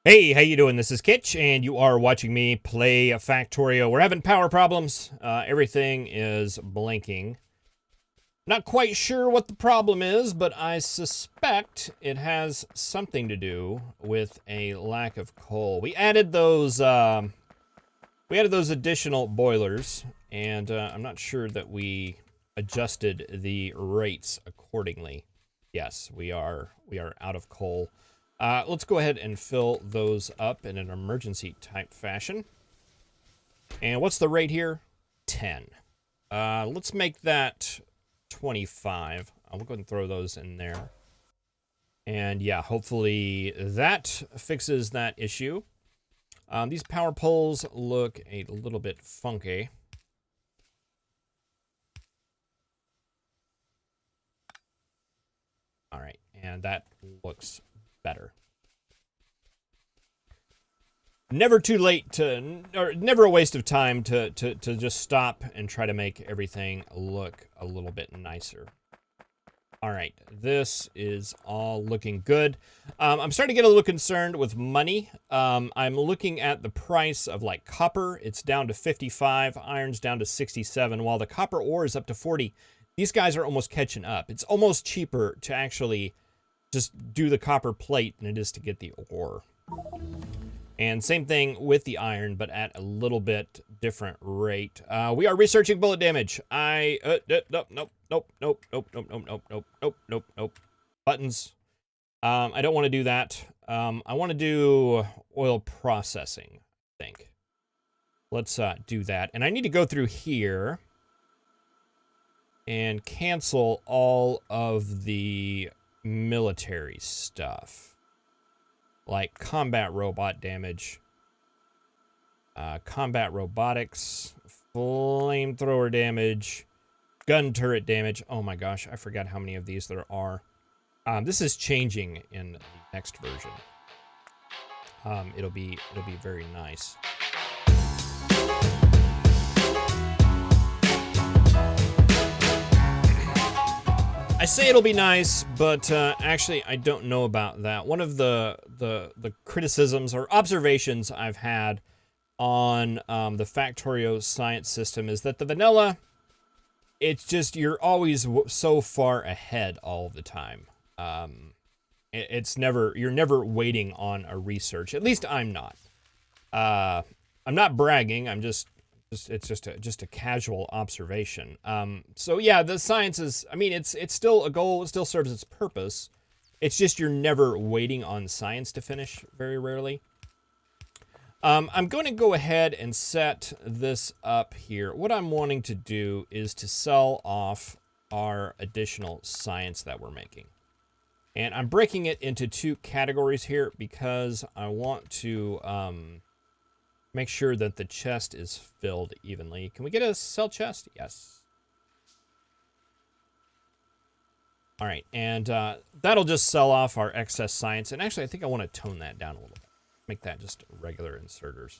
Hey, how you doing? This is Kitch, and you are watching me play Factorio. We're having power problems. Everything is blinking. Not quite sure what the problem is, but I suspect it has something to do with a lack of coal. We added those additional boilers, and I'm not sure that we adjusted the rates accordingly. Yes, we are out of coal. Let's go ahead and fill those up in an emergency type fashion. And what's the rate here? 10. Let's make that 25. I'll go ahead and throw those in there. And yeah, hopefully that fixes that issue. These power poles look a little bit funky. All right, and that looks better. Never too late to, or never a waste of time to just stop and try to make everything look a little bit nicer. All right, this is all looking good. I'm starting to get a little concerned with money. I'm looking at the price of like copper. It's down to 55, iron's down to 67, while the copper ore is up to 40. These guys are almost catching up. It's almost cheaper to actually just do the copper plate than it is to get the ore. And same thing with the iron, but at a little bit different rate. We are researching bullet damage. Nope. Buttons. I don't want to do that. I want to do oil processing, I think. Let's do that. And I need to go through here and cancel all of the military stuff. Like combat robot damage, combat robotics, flamethrower damage, gun turret damage. Oh my gosh, I forgot how many of these there are. This is changing in the next version. It'll be very nice. I say it'll be nice, but actually I don't know about that. One of the criticisms or observations I've had on the Factorio science system is that the vanilla, it's just, you're always so far ahead all the time. You're never waiting on a research. At least I'm not. I'm not bragging. It's just a casual observation. So yeah, the science is, I mean, it's still a goal. It still serves its purpose. It's just you're never waiting on science to finish, very rarely. I'm going to go ahead and set this up here. What I'm wanting to do is to sell off our additional science that we're making. And I'm breaking it into two categories here because I want to make sure that the chest is filled evenly. Can we get a sell chest? Yes. All right, and that'll just sell off our excess science. And actually, I think I want to tone that down a little bit. Make that just regular inserters.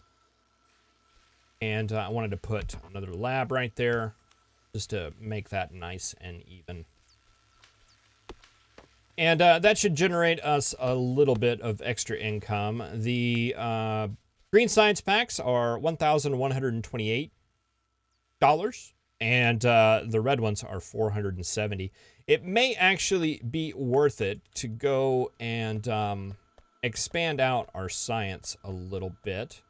And I wanted to put another lab right there just to make that nice and even. And that should generate us a little bit of extra income. The green science packs are $1,128, and the red ones are $470. It may actually be worth it to go and expand out our science a little bit.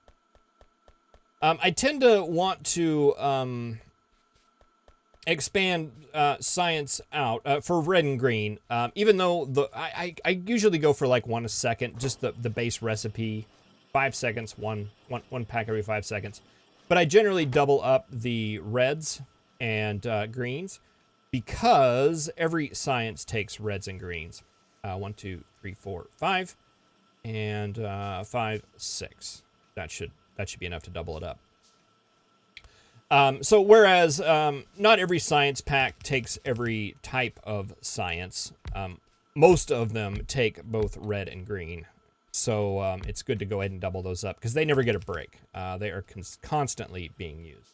I tend to want to expand science out for red and green, even though I usually go for like 1 a second, just the base recipe. 5 seconds, one pack every 5 seconds. But I generally double up the reds and greens because every science takes reds and greens. 1, 2, 3, 4, 5, and 5, 6. That should be enough to double it up. So whereas not every science pack takes every type of science, most of them take both red and green. So it's good to go ahead and double those up because they never get a break. They are constantly being used.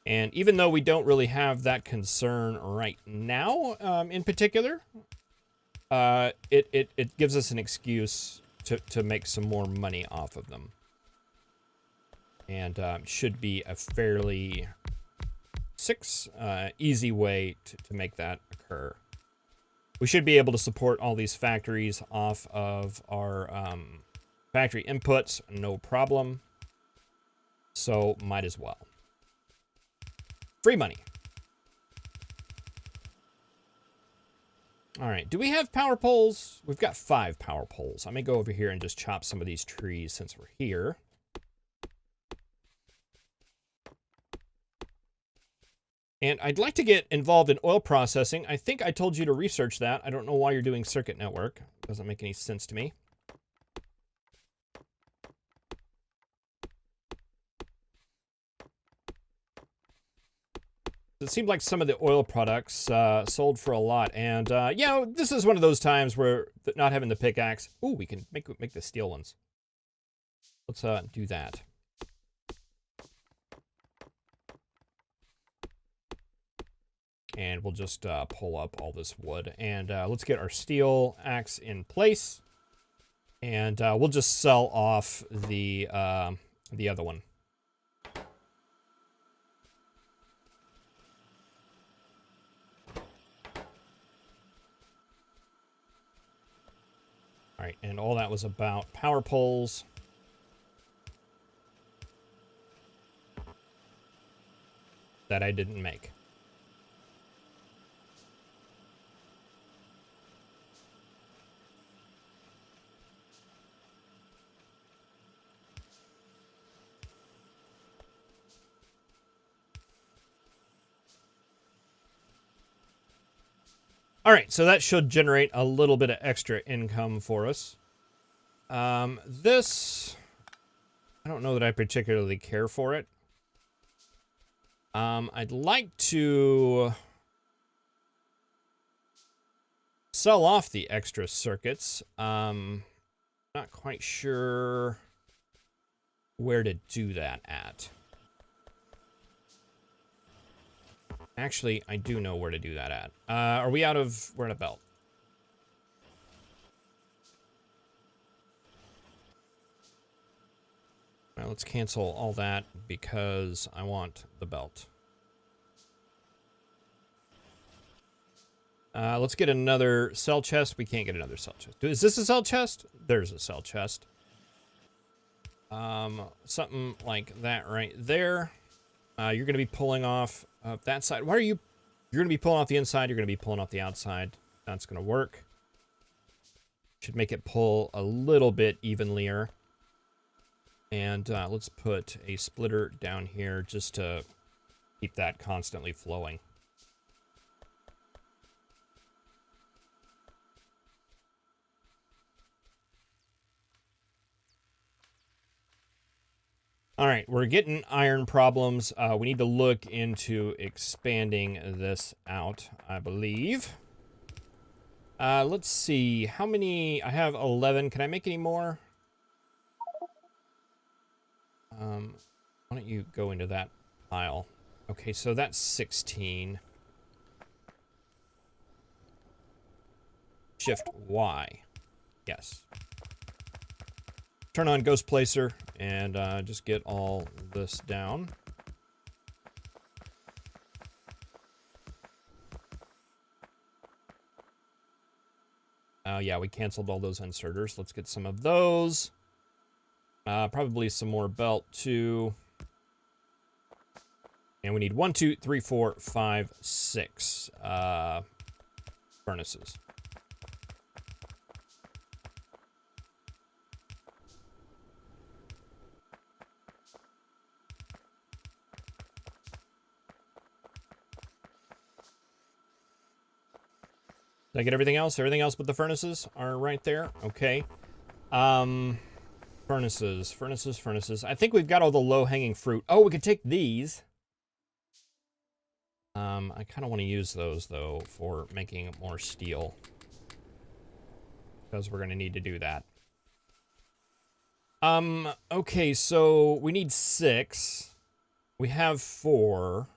And even though we don't really have that concern right now in particular, it gives us an excuse to make some more money off of them. And should be a fairly easy way to make that occur. We should be able to support all these factories off of our factory inputs, no problem. So might as well. Free money. All right, do we have power poles? We've got 5 power poles. I may go over here and just chop some of these trees since we're here. And I'd like to get involved in oil processing. I think I told you to research that. I don't know why you're doing circuit network. Doesn't make any sense to me. It seemed like some of the oil products sold for a lot. And, yeah, this is one of those times where not having the pickaxe... Ooh, we can make the steel ones. Let's do that. And we'll just pull up all this wood. And let's get our steel axe in place. And we'll just sell off the other one. All right, and all that was about power poles. That I didn't make. All right, so that should generate a little bit of extra income for us. This, I don't know that I particularly care for it. I'd like to sell off the extra circuits. Not quite sure where to do that at. Actually, I do know where to do that at. Are we out of... We're at a belt. All right, let's cancel all that because I want the belt. Let's get another cell chest. We can't get another cell chest. Is this a cell chest? There's a cell chest. Something like that right there. You're going to be pulling off that side. Why are you... You're going to be pulling off the inside. You're going to be pulling off the outside. That's going to work. Should make it pull a little bit evenlier. And let's put a splitter down here just to keep that constantly flowing. All right, we're getting iron problems. We need to look into expanding this out, I believe. Let's see. How many? I have 11. Can I make any more? Why don't you go into that pile? Okay, so that's 16. Shift Y. Yes. Turn on Ghost Placer and just get all this down. Yeah, we canceled all those inserters. Let's get some of those. Probably some more belt too. And we need 1, 2, 3, 4, 5, 6 furnaces. Did I get everything else? Everything else but the furnaces are right there. Okay. Furnaces. I think we've got all the low-hanging fruit. Oh, we could take these. I kind of want to use those, though, for making more steel. Because we're going to need to do that. Okay, so we need 6. We have 4.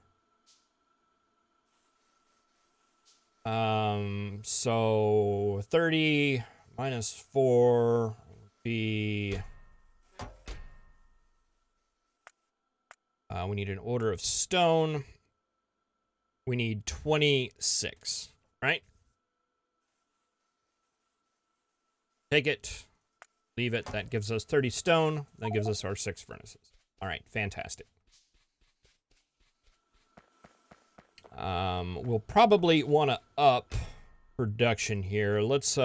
So 30 minus 4, be... we need an order of stone. We need 26, right? Take it, leave it. That gives us 30 stone. That gives us our 6 furnaces. All right, fantastic. We'll probably want to up production here. Let's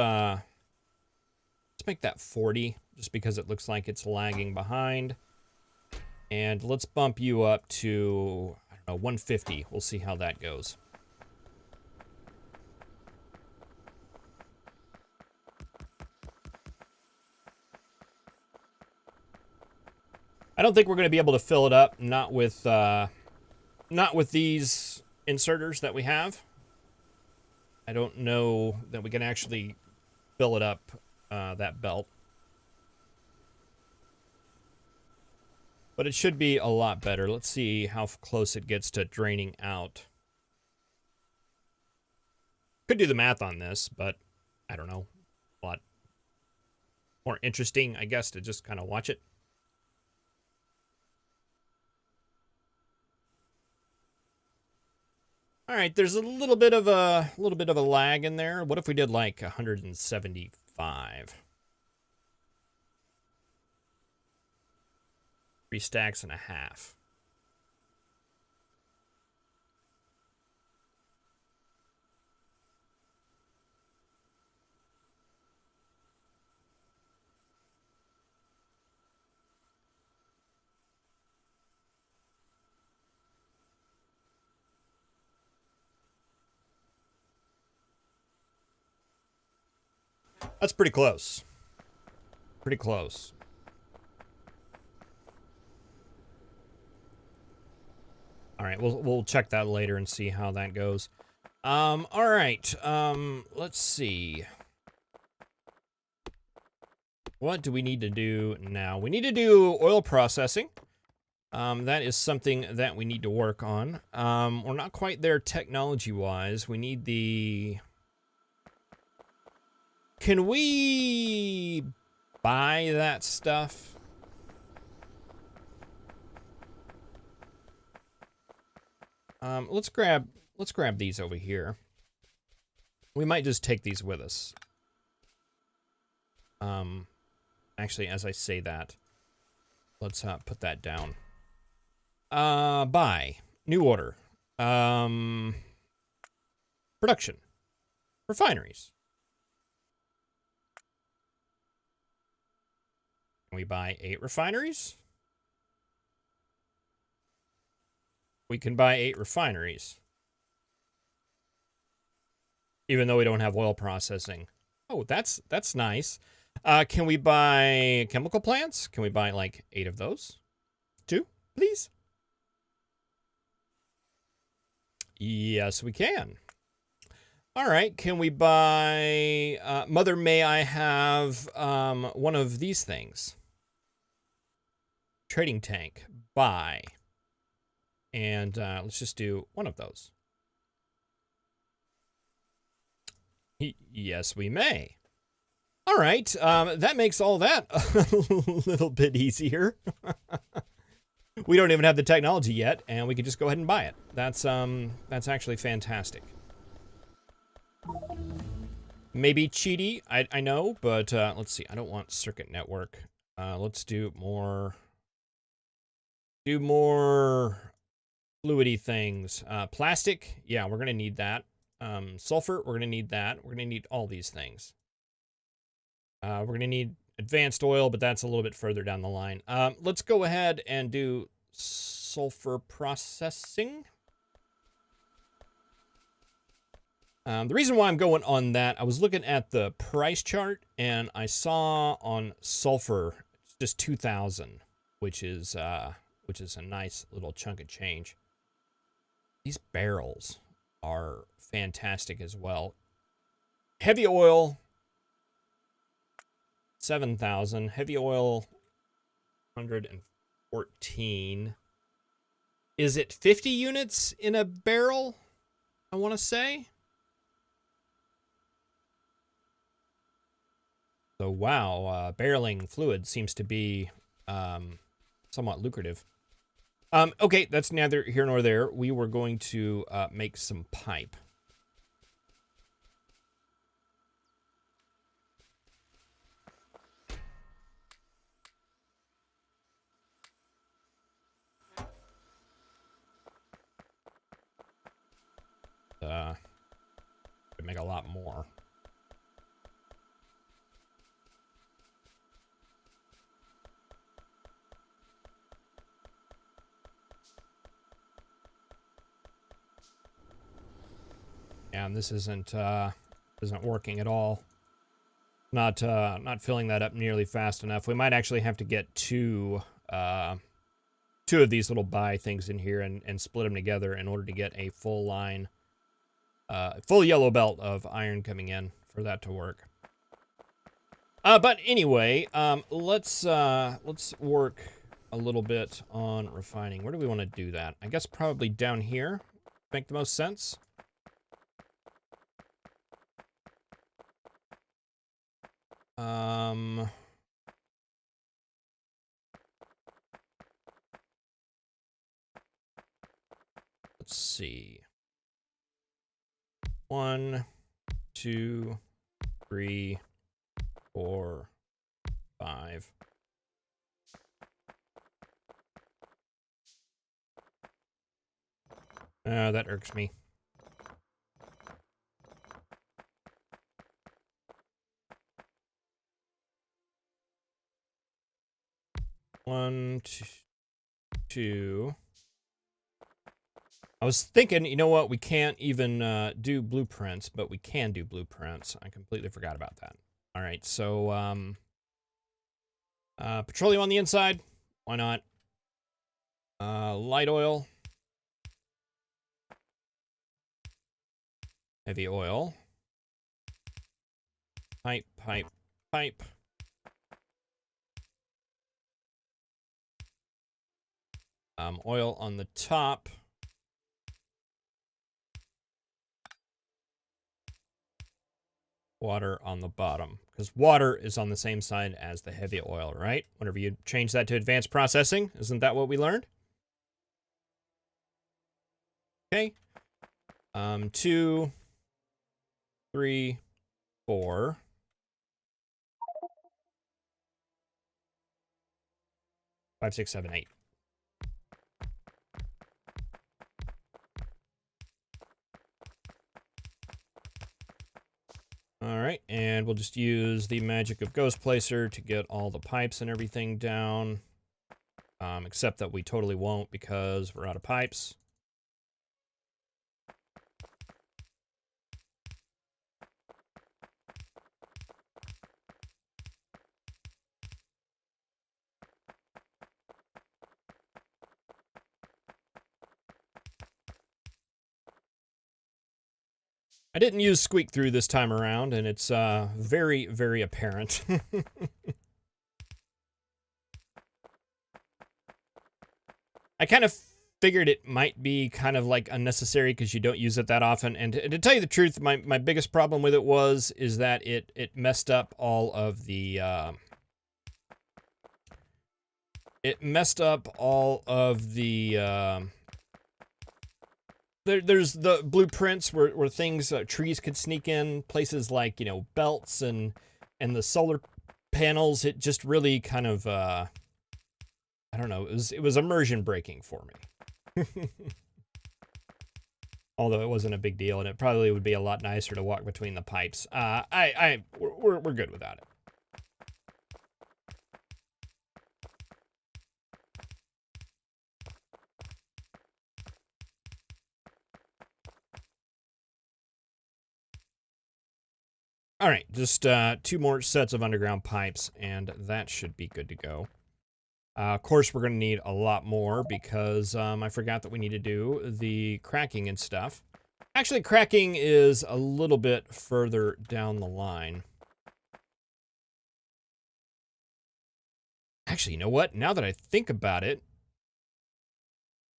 make that 40, just because it looks like it's lagging behind. And let's bump you up to, I don't know, 150. We'll see how that goes. I don't think we're going to be able to fill it up, not with these inserters that we have. I don't know that we can actually fill it up, that belt. But it should be a lot better. Let's see how close it gets to draining out. Could do the math on this, but I don't know. A lot more interesting, I guess, to just kind of watch it. All right, there's a little bit of a lag in there. What if we did like 175? 3 stacks and a half. That's pretty close. Pretty close. All right, we'll check that later and see how that goes. All right. Let's see. What do we need to do now? We need to do oil processing. That is something that we need to work on. We're not quite there technology-wise. We need the... Can we buy that stuff? Let's grab these over here. We might just take these with us. Actually, as I say that, let's put that down. Buy. New order. Production. Refineries. Can we buy 8 refineries? We can buy 8 refineries. Even though we don't have oil processing. Oh, that's nice. Can we buy chemical plants? Can we buy like 8 of those? 2, please? Yes, we can. All right, can we buy... Mother, may I have one of these things? Trading tank. Buy. And let's just do one of those. Yes, we may. All right, that makes all that a little bit easier. We don't even have the technology yet, and we can just go ahead and buy it. That's actually fantastic. Maybe cheaty, I know, but let's see. I don't want circuit network. Let's do more fluidy things. Plastic, yeah, we're gonna need that. Sulfur, we're gonna need that. We're gonna need all these things. We're gonna need advanced oil, but that's a little bit further down the line. Let's go ahead and do sulfur processing. The reason why I'm going on that, I was looking at the price chart and I saw on sulfur it's just 2,000, which is a nice little chunk of change. These barrels are fantastic as well. Heavy oil, 7,000. Heavy oil, 114. Is it 50 units in a barrel? I want to say. So wow, barreling fluid seems to be somewhat lucrative. Okay, that's neither here nor there. We were going to make some pipe. Could make a lot more. Yeah, and this isn't working at all. Not filling that up nearly fast enough. We might actually have to get two of these little buy things in here and split them together in order to get a full line, full yellow belt of iron coming in for that to work. But anyway, let's work a little bit on refining. Where do we want to do that? I guess probably down here. Make the most sense. Let's see. 1, 2, 3, 4, 5. That irks me. One, two. I was thinking, you know what? We can't even do blueprints, but we can do blueprints. I completely forgot about that. All right, so petroleum on the inside. Why not? Light oil. Heavy oil. Pipe, pipe, pipe. Oil on the top. Water on the bottom. Because water is on the same side as the heavy oil, right? Whenever you change that to advanced processing, isn't that what we learned? Okay. 2, 3, 4. 5, 6, 7, 8. All right, and we'll just use the magic of Ghost Placer to get all the pipes and everything down. Except that we totally won't because we're out of pipes. I didn't use squeak through this time around, and it's very, very apparent. I kind of figured it might be kind of like unnecessary because you don't use it that often. And to tell you the truth, my biggest problem with it is that it messed up all of the there's the blueprints where things, trees could sneak in, places like, you know, belts and the solar panels. It just really kind of, I don't know, it was immersion breaking for me. Although it wasn't a big deal, and it probably would be a lot nicer to walk between the pipes. We're good without it. All right, just 2 more sets of underground pipes, and that should be good to go. Of course, we're going to need a lot more because I forgot that we need to do the cracking and stuff. Actually, cracking is a little bit further down the line. Actually, you know what? Now that I think about it,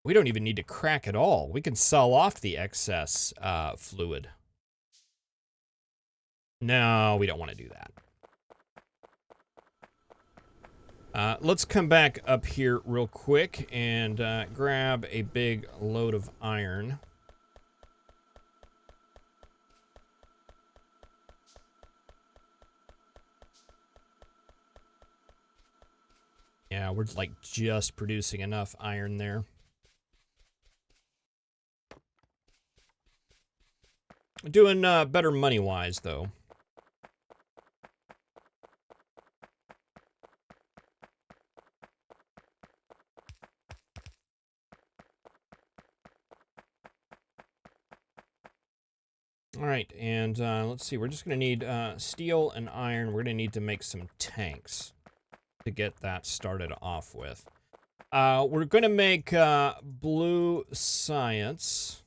we don't even need to crack at all. We can sell off the excess fluid. No, we don't want to do that. Let's come back up here real quick and grab a big load of iron. Yeah, we're like just producing enough iron there. Doing better money-wise, though. All right, and let's see. We're just going to need steel and iron. We're going to need to make some tanks to get that started off with. We're going to make blue science.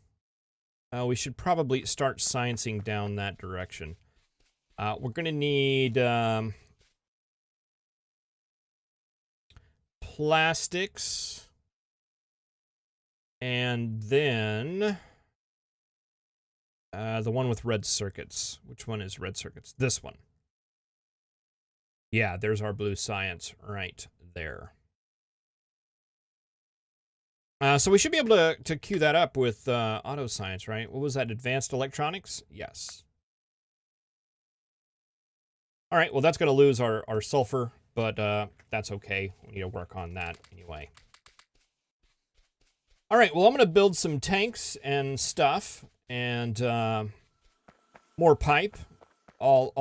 We should probably start sciencing down that direction. We're going to need plastics. And then the one with red circuits. Which one is red circuits? This one. Yeah, there's our blue science right there. So we should be able to queue that up with auto science, right? What was that? Advanced electronics? Yes. All right, well, that's going to lose our sulfur, but that's okay. We need to work on that anyway. All right, well, I'm going to build some tanks and stuff and more pipe, all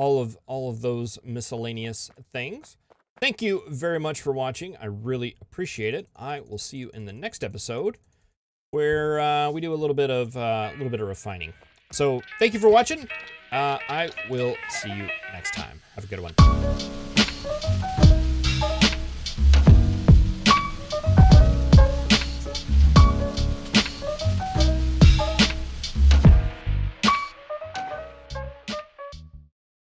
of those miscellaneous things. Thank you very much for watching. I really appreciate it. I will see you in the next episode where we do a little bit of refining. So thank you for watching. I will see you next time. Have a good one.